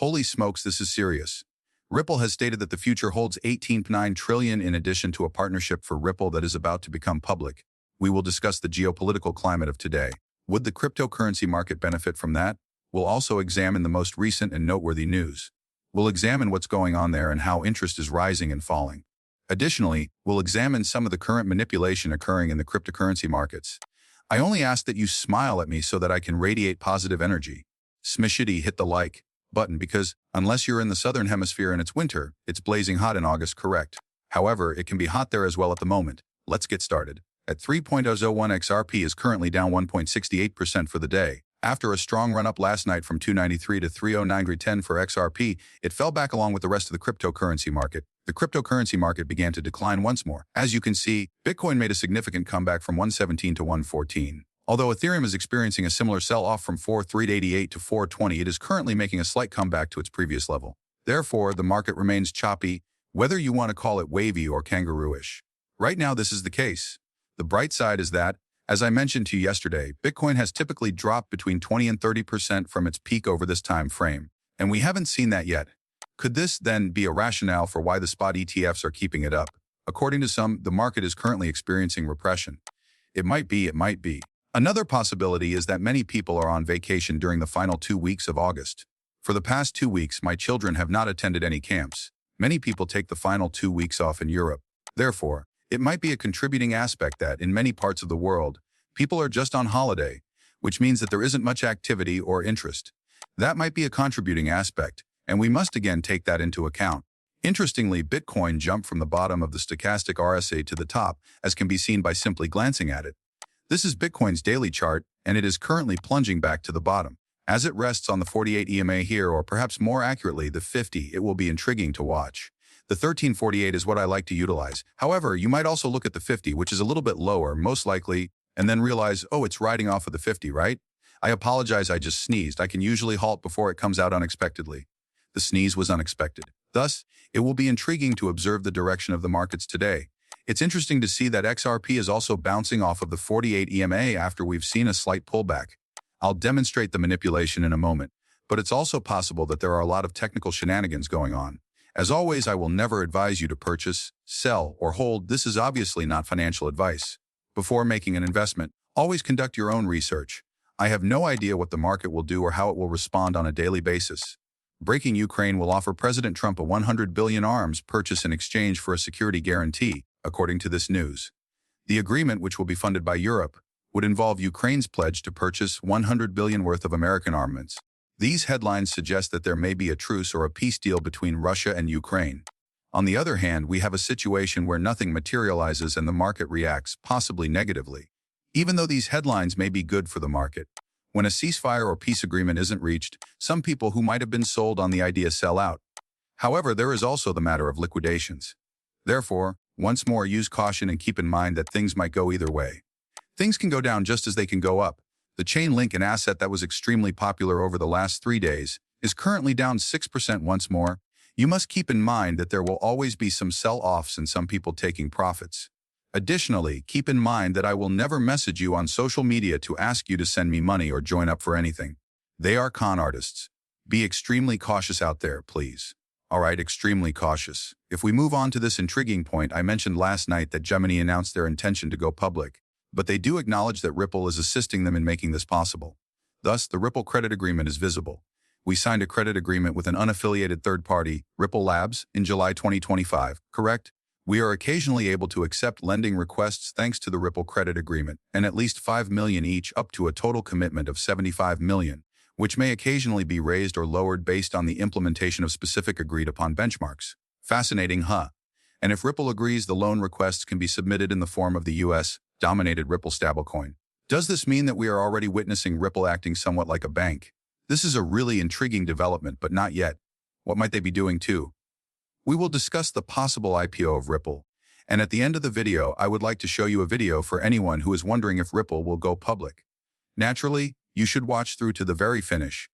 Holy smokes, this is serious. Ripple has stated that the future holds 18.9 trillion in addition to a partnership for Ripple that is about to become public. We will discuss the geopolitical climate of today. Would the cryptocurrency market benefit from that? We'll also examine the most recent and noteworthy news. We'll examine what's going on there and how interest is rising and falling. Additionally, we'll examine some of the current manipulation occurring in the cryptocurrency markets. I only ask that you smile at me so that I can radiate positive energy. Smishity, hit the like button because unless you're in the southern hemisphere and it's winter, it's blazing hot in August, correct? However, it can be hot there as well at the moment. Let's get started. At 3.01 XRP is currently down 1.68% for the day. After a strong run-up last night from 293 to 309.10 for XRP, it fell back along with the rest of the cryptocurrency market. The cryptocurrency market began to decline once more. As you can see, Bitcoin made a significant comeback from 117 to 114. Although Ethereum is experiencing a similar sell-off from 4,388 to 420, it is currently making a slight comeback to its previous level. Therefore, the market remains choppy, whether you want to call it wavy or kangaroo-ish. Right now, this is the case. The bright side is that, as I mentioned to you yesterday, Bitcoin has typically dropped between 20 and 30% from its peak over this time frame, and we haven't seen that yet. Could this then be a rationale for why the spot ETFs are keeping it up? According to some, the market is currently experiencing repression. It might be, it might be. Another possibility is that many people are on vacation during the final 2 weeks of August. For the past 2 weeks, my children have not attended any camps. Many people take the final 2 weeks off in Europe. Therefore, it might be a contributing aspect that, in many parts of the world, people are just on holiday, which means that there isn't much activity or interest. That might be a contributing aspect, and we must again take that into account. Interestingly, Bitcoin jumped from the bottom of the stochastic RSI to the top, as can be seen by simply glancing at it. This is Bitcoin's daily chart, and it is currently plunging back to the bottom. As it rests on the 48 EMA here, or perhaps more accurately, the 50, it will be intriguing to watch. The 1348 is what I like to utilize. However, you might also look at the 50, which is a little bit lower, most likely, and then realize, oh, it's riding off of the 50, right? I apologize, I just sneezed. I can usually halt before it comes out unexpectedly. The sneeze was unexpected. Thus, it will be intriguing to observe the direction of the markets today. It's interesting to see that XRP is also bouncing off of the 48 EMA after we've seen a slight pullback. I'll demonstrate the manipulation in a moment, but it's also possible that there are a lot of technical shenanigans going on. As always, I will never advise you to purchase, sell, or hold. This is obviously not financial advice. Before making an investment, always conduct your own research. I have no idea what the market will do or how it will respond on a daily basis. Breaking: Ukraine will offer President Trump a 100 billion arms purchase in exchange for a security guarantee, according to this news. The agreement, which will be funded by Europe, would involve Ukraine's pledge to purchase 100 billion worth of American armaments. These headlines suggest that there may be a truce or a peace deal between Russia and Ukraine. On the other hand, we have a situation where nothing materializes and the market reacts, possibly negatively. Even though these headlines may be good for the market, when a ceasefire or peace agreement isn't reached, some people who might have been sold on the idea sell out. However, there is also the matter of liquidations. Therefore, once more, use caution and keep in mind that things might go either way. Things can go down just as they can go up. The Chainlink, an asset that was extremely popular over the last 3 days, is currently down 6% once more. You must keep in mind that there will always be some sell-offs and some people taking profits. Additionally, keep in mind that I will never message you on social media to ask you to send me money or join up for anything. They are con artists. Be extremely cautious out there, please. Alright, extremely cautious. If we move on to this intriguing point, I mentioned last night that Gemini announced their intention to go public, but they do acknowledge that Ripple is assisting them in making this possible. Thus, the Ripple credit agreement is visible. We signed a credit agreement with an unaffiliated third party, Ripple Labs, in July 2025, correct? We are occasionally able to accept lending requests thanks to the Ripple credit agreement, and at least 5 million each, up to a total commitment of 75 million, which may occasionally be raised or lowered based on the implementation of specific agreed-upon benchmarks. Fascinating, huh? And if Ripple agrees, the loan requests can be submitted in the form of the US-dominated Ripple stablecoin. Does this mean that we are already witnessing Ripple acting somewhat like a bank? This is a really intriguing development, but not yet. What might they be doing too? We will discuss the possible IPO of Ripple, and at the end of the video, I would like to show you a video for anyone who is wondering if Ripple will go public. Naturally, you should watch through to the very finish.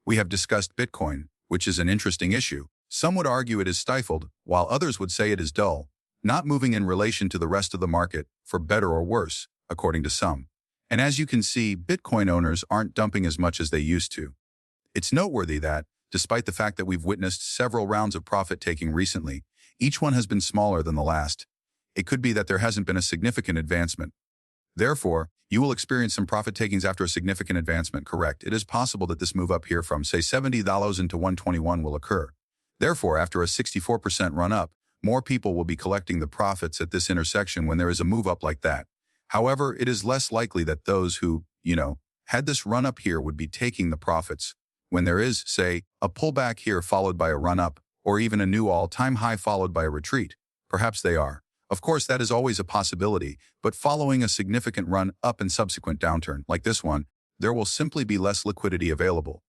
We have discussed Bitcoin, which is an interesting issue. Some would argue it is stifled, while others would say it is dull, not moving in relation to the rest of the market, for better or worse, according to some. And as you can see, Bitcoin owners aren't dumping as much as they used to. It's noteworthy that, Despite the fact that we've witnessed several rounds of profit-taking recently, each one has been smaller than the last. It could be that there hasn't been a significant advancement. Therefore, you will experience some profit takings after a significant advancement, correct? It is possible that this move up here from, say, $70 into 121 will occur. Therefore, after a 64% run up, more people will be collecting the profits at this intersection when there is a move up like that. However, it is less likely that those who, had this run up here would be taking the profits when there is, say, a pullback here followed by a run up, or even a new all-time high followed by a retreat. Perhaps they are. Of course, that is always a possibility, but following a significant run up and subsequent downturn, like this one, there will simply be less liquidity available.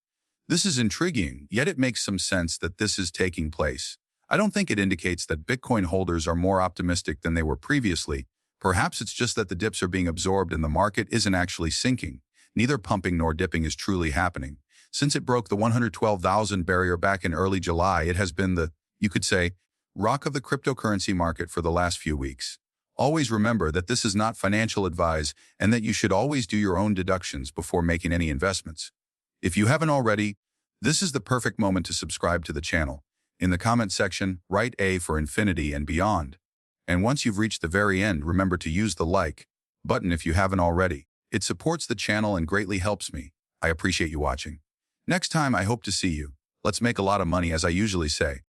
This is intriguing, yet it makes some sense that this is taking place. I don't think it indicates that Bitcoin holders are more optimistic than they were previously. Perhaps it's just that the dips are being absorbed and the market isn't actually sinking. Neither pumping nor dipping is truly happening. Since it broke the 112,000 barrier back in early July, it has been the, you could say, rock of the cryptocurrency market for the last few weeks. Always remember that this is not financial advice and that you should always do your own deductions before making any investments. If you haven't already, this is the perfect moment to subscribe to the channel. In the comment section, write A for infinity and beyond. And once you've reached the very end, remember to use the like button if you haven't already. It supports the channel and greatly helps me. I appreciate you watching. Next time, I hope to see you. Let's make a lot of money, as I usually say.